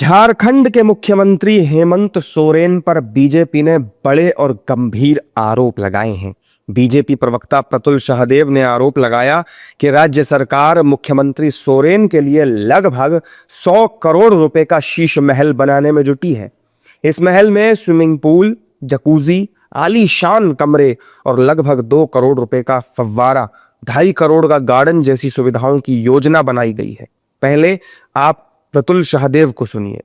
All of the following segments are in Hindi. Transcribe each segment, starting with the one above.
झारखंड के मुख्यमंत्री हेमंत सोरेन पर बीजेपी ने बड़े और गंभीर आरोप लगाए हैं। बीजेपी प्रवक्ता प्रतुल सहदेव ने आरोप लगाया कि राज्य सरकार मुख्यमंत्री सोरेन के लिए लगभग 100 करोड़ रुपए का शीश महल बनाने में जुटी है। इस महल में स्विमिंग पूल, जकूजी, आलीशान कमरे और लगभग 2 करोड़ रुपए का फव्वारा, 2.5 करोड़ का गार्डन जैसी सुविधाओं की योजना बनाई गई है। पहले आप प्रतुल सहदेव को सुनिए।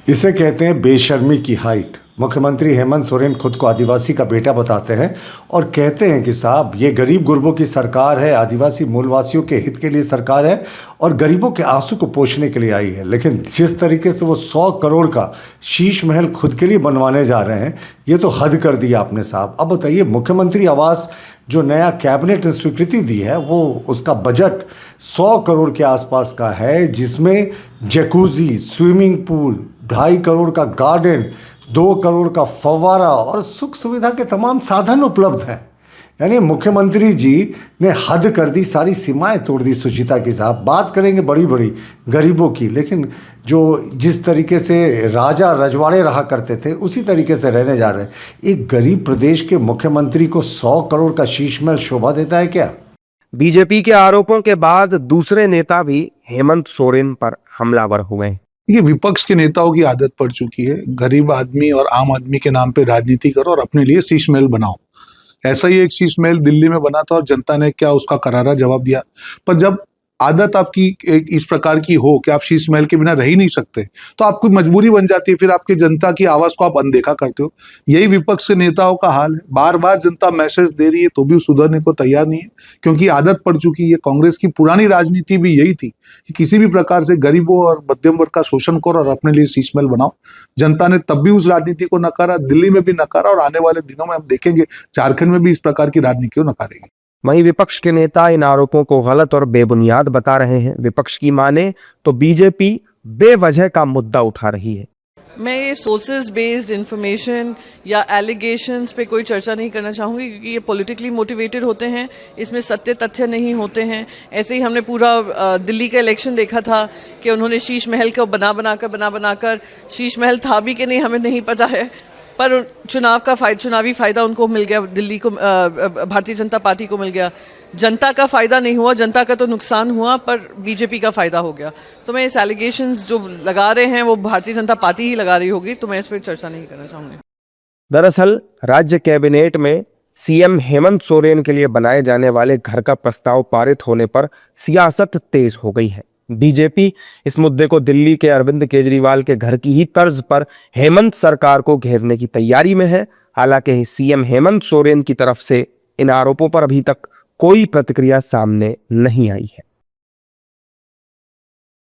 इसे कहते हैं बेशर्मी की हाइट। मुख्यमंत्री हेमंत सोरेन खुद को आदिवासी का बेटा बताते हैं और कहते हैं कि साहब ये गरीब गुरबों की सरकार है, आदिवासी मूलवासियों के हित के लिए सरकार है और गरीबों के आंसू को पोंछने के लिए आई है। लेकिन जिस तरीके से वो 100 करोड़ का शीश महल खुद के लिए बनवाने जा रहे हैं, ये तो हद कर दिया आपने साहब। अब बताइए, मुख्यमंत्री आवास जो नया कैबिनेट ने स्वीकृति दी है, वो उसका बजट 100 करोड़ के आसपास का है, जिसमें जकूजी, स्विमिंग पूल, 2.5 करोड़ का गार्डन, 2 करोड़ का फव्वारा और सुख सुविधा के तमाम साधन उपलब्ध हैं। यानी मुख्यमंत्री जी ने हद कर दी, सारी सीमाएं तोड़ दी सुचिता की साहब। बात करेंगे बड़ी बड़ी गरीबों की, लेकिन जो जिस तरीके से राजा रजवाड़े रहा करते थे उसी तरीके से रहने जा रहे हैं। एक गरीब प्रदेश के मुख्यमंत्री को 100 करोड़ का शीश महल शोभा देता है क्या? बीजेपी के आरोपों के बाद दूसरे नेता भी हेमंत सोरेन पर हमलावर हुए। ये विपक्ष के नेताओं की आदत पड़ चुकी है। गरीब आदमी और आम आदमी के नाम पे राजनीति करो और अपने लिए शीश महल बनाओ। ऐसा ही एक शीश महल दिल्ली में बना था और जनता ने क्या उसका करारा जवाब दिया। पर जब आदत आपकी एक इस प्रकार की हो कि आप शीश महल के बिना रह ही नहीं सकते, तो आपको मजबूरी बन जाती है, फिर आपकी जनता की आवाज को आप अनदेखा करते हो। यही विपक्ष के नेताओं का हाल है। बार बार जनता मैसेज दे रही है तो भी सुधरने को तैयार नहीं है, क्योंकि आदत पड़ चुकी है। कांग्रेस की पुरानी राजनीति भी यही थी कि किसी भी प्रकार से गरीबों और मध्यम वर्ग का शोषण करो और अपने लिए शीश महल बनाओ। जनता ने तब भी उस राजनीति को नकारा, दिल्ली में भी नकारा और आने वाले दिनों में हम देखेंगे झारखंड में भी इस प्रकार की राजनीति को नकारेगी। वहीं विपक्ष के नेता इन आरोपों को गलत और बेबुनियाद बता रहे हैं। विपक्ष की माने तो बीजेपी बेवजह का मुद्दा उठा रही है। मैं ये सोर्सेज बेस्ड इंफॉर्मेशन या एलिगेशंस पे कोई चर्चा नहीं करना चाहूँगी, क्योंकि ये पॉलिटिकली मोटिवेटेड होते हैं, इसमें सत्य तथ्य नहीं होते हैं। ऐसे ही हमने पूरा दिल्ली का इलेक्शन देखा था कि उन्होंने शीश महल को बना बनाकर शीश महल था भी कि नहीं हमें नहीं पता है, पर चुनावी फायदा उनको मिल गया, दिल्ली को भारतीय जनता पार्टी को मिल गया। जनता का फायदा नहीं हुआ, जनता का तो नुकसान हुआ, पर बीजेपी का फायदा हो गया। तो मैं इस एलिगेशंस जो लगा रहे हैं वो भारतीय जनता पार्टी ही लगा रही होगी, तो मैं इस पर चर्चा नहीं करना चाहूंगी। दरअसल राज्य कैबिनेट में सीएम हेमंत सोरेन के लिए बनाए जाने वाले घर का प्रस्ताव पारित होने पर सियासत तेज हो गई है। बीजेपी इस मुद्दे को दिल्ली के अरविंद केजरीवाल के घर की ही तर्ज पर हेमंत सरकार को घेरने की तैयारी में है। हालांकि सीएम हेमंत सोरेन की तरफ से इन आरोपों पर अभी तक कोई प्रतिक्रिया सामने नहीं आई है।